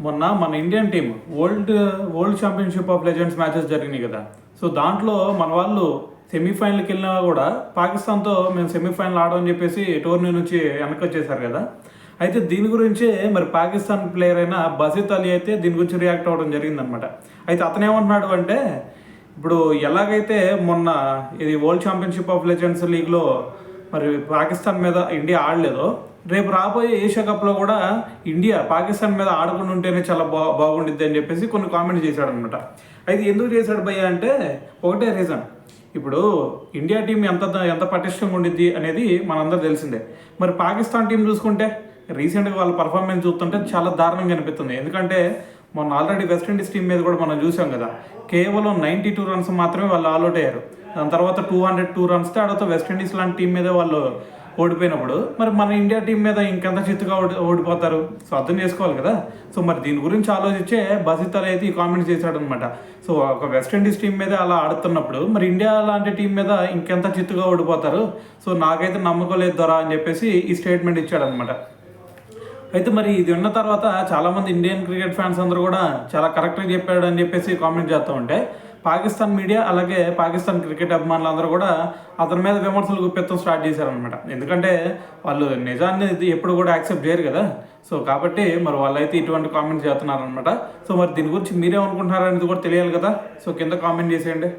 మొన్న మన Indian team world championship of legends matches జరిగినాయి కదా. సో దాంట్లో మన వాళ్ళు సెమీఫైనల్కి వెళ్ళినా కూడా పాకిస్తాన్తో మేము సెమీఫైనల్ ఆడమని చెప్పేసి టోర్నీ నుంచి వెనక్కి వచ్చేసారు కదా. అయితే దీని గురించే మరి పాకిస్తాన్ ప్లేయర్ అయిన బసిత్ అలీ అయితే దీని గురించి రియాక్ట్ అవ్వడం జరిగిందనమాట. అయితే అతను ఏమంటున్నాడు అంటే, ఇప్పుడు ఎలాగైతే మొన్న ఇది వరల్డ్ ఛాంపియన్షిప్ ఆఫ్ లెజెండ్స్ లీగ్లో మరి పాకిస్తాన్ మీద ఇండియా ఆడలేదో, రేపు రాబోయే ఏషియా కప్లో కూడా ఇండియా పాకిస్తాన్ మీద ఆడకుండా ఉంటేనే చాలా బాగుండిద్ది అని చెప్పేసి కొన్ని కామెంట్స్ చేశాడు అనమాట. అయితే ఎందుకు చేశాడు భయ్య అంటే ఒకటే రీజన్, ఇప్పుడు ఇండియా టీం ఎంత పటిష్టంగా ఉండిద్ది అనేది మనందరూ తెలిసిందే. మరి పాకిస్తాన్ టీం చూసుకుంటే రీసెంట్గా వాళ్ళ పర్ఫార్మెన్స్ చూస్తుంటే చాలా దారుణంగా అనిపిస్తుంది. ఎందుకంటే మొన్న ఆల్రెడీ వెస్టిండీస్ టీం మీద కూడా మనం చూసాం కదా, కేవలం 92 రన్స్ మాత్రమే వాళ్ళు ఆల్అౌట్ అయ్యారు. దాని తర్వాత 202 రన్స్ తేడాతో వెస్టిండీస్ లాంటి టీం మీద వాళ్ళు ఓడిపోయినప్పుడు మరి మన ఇండియా టీం మీద ఇంకెంత చిత్తుగా ఓడిపోతారు. సో అర్థం చేసుకోవాలి కదా. సో మరి దీని గురించి ఆలోచించే బసిత్ అలీ అయితే ఈ కామెంట్స్ చేశాడనమాట. సో ఒక వెస్టిండీస్ టీం మీద అలా ఆడుతున్నప్పుడు మరి ఇండియా లాంటి టీం మీద ఇంకెంత చిత్తుగా ఓడిపోతారు. సో నాకైతే నమ్మకం లేదు దొరా అని చెప్పేసి ఈ స్టేట్మెంట్ ఇచ్చాడనమాట. అయితే మరి ఇది ఉన్న తర్వాత చాలామంది ఇండియన్ క్రికెట్ ఫ్యాన్స్ అందరూ కూడా చాలా కరెక్ట్గా చెప్పాడు అని చెప్పేసి కామెంట్ చేస్తూ ఉంటే, పాకిస్తాన్ మీడియా అలాగే పాకిస్తాన్ క్రికెట్ అభిమానులు అందరూ కూడా అతని మీద విమర్శలు గుప్పెత్తడం స్టార్ట్ చేశారనమాట. ఎందుకంటే వాళ్ళు నిజాన్ని ఎప్పుడు కూడా యాక్సెప్ట్ చేయరు కదా. సో కాబట్టి మరి వాళ్ళైతే ఇటువంటి కామెంట్స్ చేస్తున్నారనమాట. సో మరి దీని గురించి మీరేమనుకుంటున్నారనేది కూడా తెలియాలి కదా. సో కింద కామెంట్ చేసేయండి.